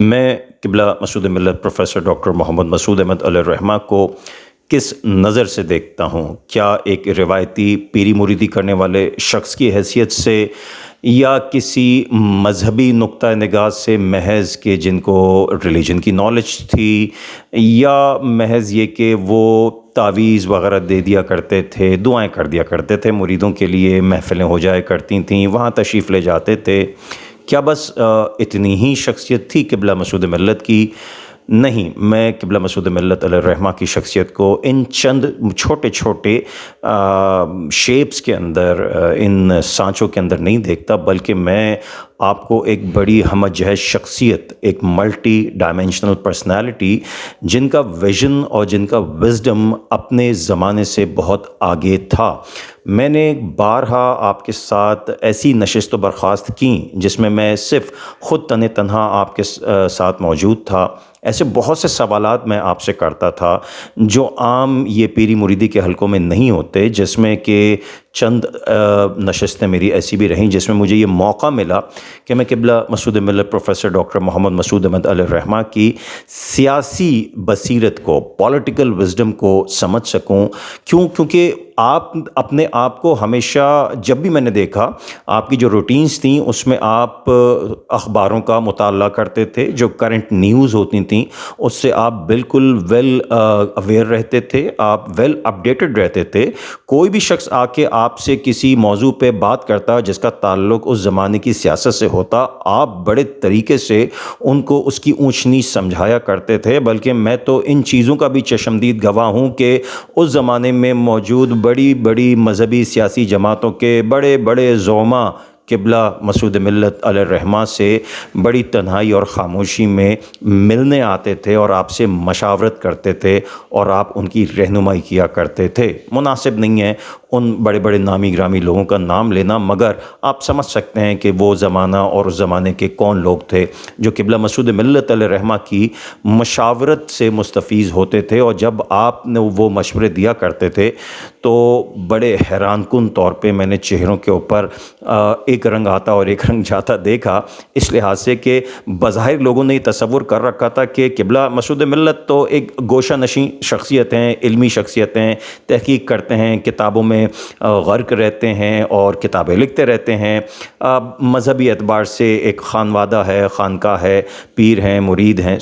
میں قبلہ مسعود ملت پروفیسر ڈاکٹر محمد مسعود احمد علیہ الرحمہ کو کس نظر سے دیکھتا ہوں؟ کیا ایک روایتی پیری مریدی کرنے والے شخص کی حیثیت سے، یا کسی مذہبی نقطہ نگاہ سے محض کہ جن کو ریلیجن کی نالج تھی، یا محض یہ کہ وہ تعویذ وغیرہ دے دیا کرتے تھے، دعائیں کر دیا کرتے تھے مریدوں کے لیے، محفلیں ہو جایا کرتی تھیں، وہاں تشریف لے جاتے تھے؟ کیا بس اتنی ہی شخصیت تھی قبلہ مسعود ملت کی؟ نہیں، میں قبلہ مسعود ملت علیہ الرحمہ کی شخصیت کو ان چند چھوٹے چھوٹے شیپس کے اندر، ان سانچوں کے اندر نہیں دیکھتا، بلکہ میں آپ کو ایک بڑی ہمہ جہت شخصیت، ایک ملٹی ڈائمینشنل پرسنالٹی، جن کا ویژن اور جن کا وزڈم اپنے زمانے سے بہت آگے تھا۔ میں نے بارہا آپ کے ساتھ ایسی نشست و برخاست کیں جس میں صرف خود تنہا آپ کے ساتھ موجود تھا۔ ایسے بہت سے سوالات میں آپ سے کرتا تھا جو عام یہ پیری مریدی کے حلقوں میں نہیں ہوتے، جس میں کہ چند نشستیں میری ایسی بھی رہیں جس میں مجھے یہ موقع ملا کہ میں قبلہ مسعود ملت پروفیسر ڈاکٹر محمد مسعود احمد علیہ الرحمہ کی سیاسی بصیرت کو، پولیٹیکل وزڈم کو سمجھ سکوں۔ کیونکہ آپ اپنے آپ کو ہمیشہ، جب بھی میں نے دیکھا آپ کی جو روٹینز تھیں، اس میں آپ اخباروں کا مطالعہ کرتے تھے، جو کرنٹ نیوز ہوتی تھیں اس سے آپ بالکل ویل اویئر رہتے تھے، آپ ویل اپڈیٹڈ رہتے تھے۔ کوئی بھی شخص آ کے آپ سے کسی موضوع پہ بات کرتا جس کا تعلق اس زمانے کی سیاست سے ہوتا، آپ بڑے طریقے سے ان کو اس کی اونچ نیچ سمجھایا کرتے تھے۔ بلکہ میں تو ان چیزوں کا بھی چشمدید گواہ ہوں کہ اس زمانے میں موجود بڑی بڑی مذہبی سیاسی جماعتوں کے بڑے بڑے زعماء قبلہ مسعود ملت علیہ الرحمہ سے بڑی تنہائی اور خاموشی میں ملنے آتے تھے اور آپ سے مشاورت کرتے تھے اور آپ ان کی رہنمائی کیا کرتے تھے۔ مناسب نہیں ہے ان بڑے بڑے نامی گرامی لوگوں کا نام لینا، مگر آپ سمجھ سکتے ہیں کہ وہ زمانہ اور اس زمانے کے کون لوگ تھے جو قبلہ مسعود ملت علیہ الرحمہ کی مشاورت سے مستفیض ہوتے تھے۔ اور جب آپ نے وہ مشورے دیا کرتے تھے تو بڑے حیران کن طور پہ میں نے چہروں کے اوپر ایک رنگ آتا اور ایک رنگ جاتا دیکھا، اس لحاظ سے کہ بظاہر لوگوں نے یہ تصور کر رکھا تھا کہ قبلہ مسعود ملت تو ایک گوشہ نشین شخصیت ہیں، علمی شخصیت ہیں، تحقیق کرتے ہیں، کتابوں میں غرق رہتے ہیں اور کتابیں لکھتے رہتے ہیں، مذہبی اعتبار سے ایک خانوادہ ہے، خانقاہ ہے، پیر ہیں، مرید ہیں۔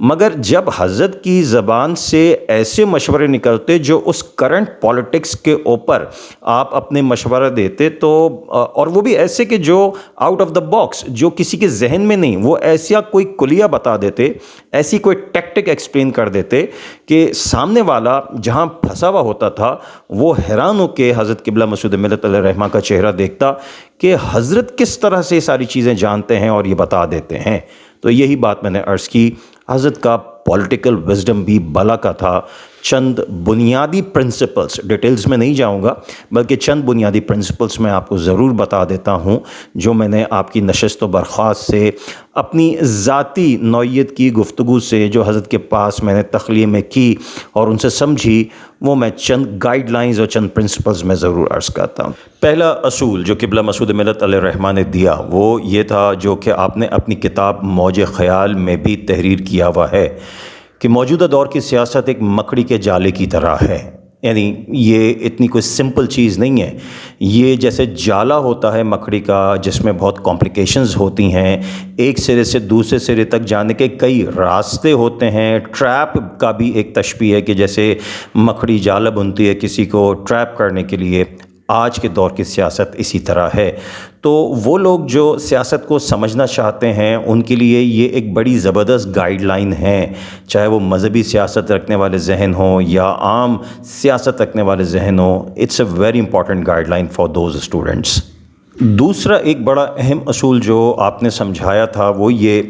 مگر جب حضرت کی زبان سے ایسے مشورے نکلتے جو اس کرنٹ پولیٹکس کے اوپر آپ اپنے مشورہ دیتے، تو اور وہ بھی ایسے کہ جو آؤٹ آف دا باکس، جو کسی کے ذہن میں نہیں، وہ ایسا کوئی کلیہ بتا دیتے، ایسی کوئی ٹیکٹک ایکسپلین کر دیتے کہ سامنے والا جہاں پھنسا ہوا ہوتا تھا وہ حیران ہو کے حضرت قبلہ مسعود ملت علیہ الرحمہ کا چہرہ دیکھتا کہ حضرت کس طرح سے ساری چیزیں جانتے ہیں اور یہ بتا دیتے ہیں۔ تو یہی بات میں نے عرض کی، حضرت کا پولیٹیکل وزڈم بھی بلا کا تھا۔ چند بنیادی پرنسپلز، ڈیٹیلز میں نہیں جاؤں گا، بلکہ چند بنیادی پرنسپلز میں آپ کو ضرور بتا دیتا ہوں جو میں نے آپ کی نشست و برخاست سے، اپنی ذاتی نوعیت کی گفتگو سے جو حضرت کے پاس میں نے تخلیہ میں کی اور ان سے سمجھی، وہ میں چند گائیڈ لائنز اور چند پرنسپلز میں ضرور عرض کرتا ہوں۔ پہلا اصول جو قبلہ مسعود ملت علیہ الرحمہ نے دیا وہ یہ تھا، جو کہ آپ نے اپنی کتاب موج خیال میں بھی تحریر کیا ہوا ہے، کہ موجودہ دور کی سیاست ایک مکڑی کے جالے کی طرح ہے۔ یعنی یہ اتنی کوئی سمپل چیز نہیں ہے، یہ جیسے جالا ہوتا ہے مکڑی کا جس میں بہت کمپلیکیشنز ہوتی ہیں، ایک سرے سے دوسرے سرے تک جانے کے کئی راستے ہوتے ہیں۔ ٹریپ کا بھی ایک تشبیہ ہے کہ جیسے مکڑی جالا بنتی ہے کسی کو ٹریپ کرنے کے لیے، آج کے دور کی سیاست اسی طرح ہے۔ تو وہ لوگ جو سیاست کو سمجھنا چاہتے ہیں ان کے لیے یہ ایک بڑی زبردست گائیڈ لائن ہے، چاہے وہ مذہبی سیاست رکھنے والے ذہن ہوں یا عام سیاست رکھنے والے ذہن ہوں۔ It's a very important guideline for those students. دوسرا ایک بڑا اہم اصول جو آپ نے سمجھایا تھا وہ یہ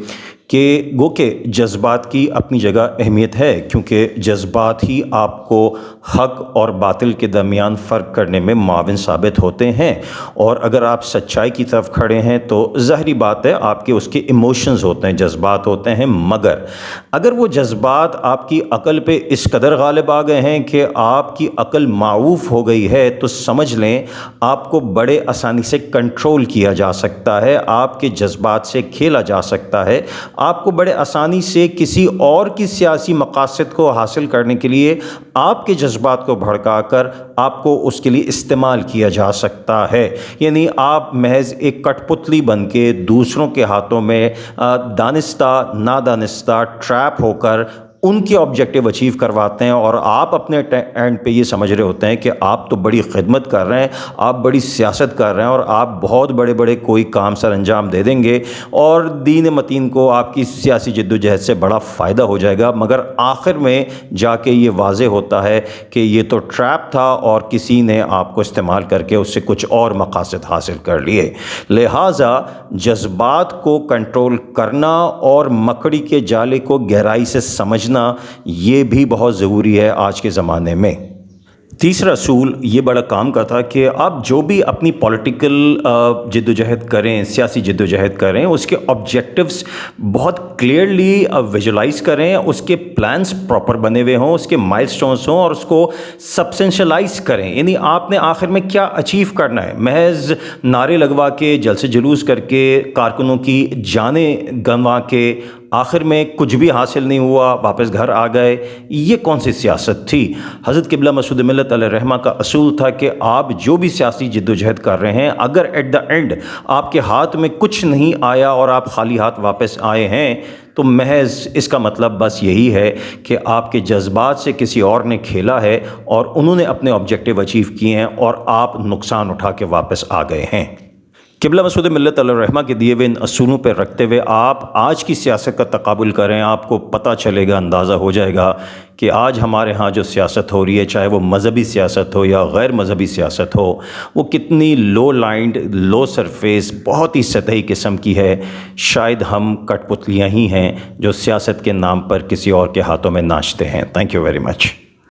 کہ گو کہ جذبات کی اپنی جگہ اہمیت ہے، کیونکہ جذبات ہی آپ کو حق اور باطل کے درمیان فرق کرنے میں معاون ثابت ہوتے ہیں، اور اگر آپ سچائی کی طرف کھڑے ہیں تو ظاہری بات ہے آپ کے اس کے ایموشنز ہوتے ہیں، جذبات ہوتے ہیں، مگر اگر وہ جذبات آپ کی عقل پہ اس قدر غالب آ گئے ہیں کہ آپ کی عقل معوف ہو گئی ہے، تو سمجھ لیں آپ کو بڑے آسانی سے کنٹرول کیا جا سکتا ہے، آپ کے جذبات سے کھیلا جا سکتا ہے، آپ کو بڑے آسانی سے کسی اور کی سیاسی مقاصد کو حاصل کرنے کے لیے آپ کے جذبات کو بھڑکا کر آپ کو اس کے لیے استعمال کیا جا سکتا ہے۔ یعنی آپ محض ایک کٹ پتلی بن کے دوسروں کے ہاتھوں میں دانستہ نادانستہ ٹریپ ہو کر ان کے آبجیکٹیو اچیو کرواتے ہیں، اور آپ اپنے اینڈ پہ یہ سمجھ رہے ہوتے ہیں کہ آپ تو بڑی خدمت کر رہے ہیں، آپ بڑی سیاست کر رہے ہیں، اور آپ بہت بڑے بڑے کوئی کام سر انجام دے دیں گے اور دین متین کو آپ کی سیاسی جدوجہد سے بڑا فائدہ ہو جائے گا، مگر آخر میں جا کے یہ واضح ہوتا ہے کہ یہ تو ٹریپ تھا اور کسی نے آپ کو استعمال کر کے اس سے کچھ اور مقاصد حاصل کر لیے۔ لہٰذا جذبات کو کنٹرول کرنا اور مکڑی کے جالے کو گہرائی سے سمجھنا یہ بھی بہت ضروری ہے آج کے زمانے میں۔ تیسرا اصول یہ بڑا کام کا تھا کہ آپ جو بھی اپنی پولیٹیکل جدوجہد کریں، سیاسی جدوجہد کریں، اس کے آبجیکٹیوز بہت کلیئرلی ویژولائز کریں، اس کے پلانز پراپر بنے ہوئے ہوں، اس کے مائل سٹونز ہوں، اور اس کو سبسٹینشلائز کریں۔ یعنی آپ نے آخر میں کیا اچیو کرنا ہے، محض نعرے لگوا کے، جلسے جلوس کر کے، کارکنوں کی جانیں گنوا کے آخر میں کچھ بھی حاصل نہیں ہوا، واپس گھر آ گئے، یہ کون سی سیاست تھی؟ حضرت قبلہ مسعود ملت علیہ الرحمہ کا اصول تھا کہ آپ جو بھی سیاسی جدوجہد کر رہے ہیں، اگر ایٹ دا اینڈ آپ کے ہاتھ میں کچھ نہیں آیا اور آپ خالی ہاتھ واپس آئے ہیں، تو محض اس کا مطلب بس یہی ہے کہ آپ کے جذبات سے کسی اور نے کھیلا ہے اور انہوں نے اپنے آبجیکٹیو اچیو کیے ہیں اور آپ نقصان اٹھا کے واپس آ گئے ہیں۔ قبلہ مسعود ملت علیہ الرحمہ کے دیے ہوئے ان اصولوں پہ رکھتے ہوئے آپ آج کی سیاست کا تقابل کریں، آپ کو پتہ چلے گا، اندازہ ہو جائے گا کہ آج ہمارے ہاں جو سیاست ہو رہی ہے، چاہے وہ مذہبی سیاست ہو یا غیر مذہبی سیاست ہو، وہ کتنی لو لائنڈ، لو سرفیس، بہت ہی سطحی قسم کی ہے۔ شاید ہم کٹ پتلیاں ہی ہیں جو سیاست کے نام پر کسی اور کے ہاتھوں میں ناچتے ہیں۔ Thank you very much.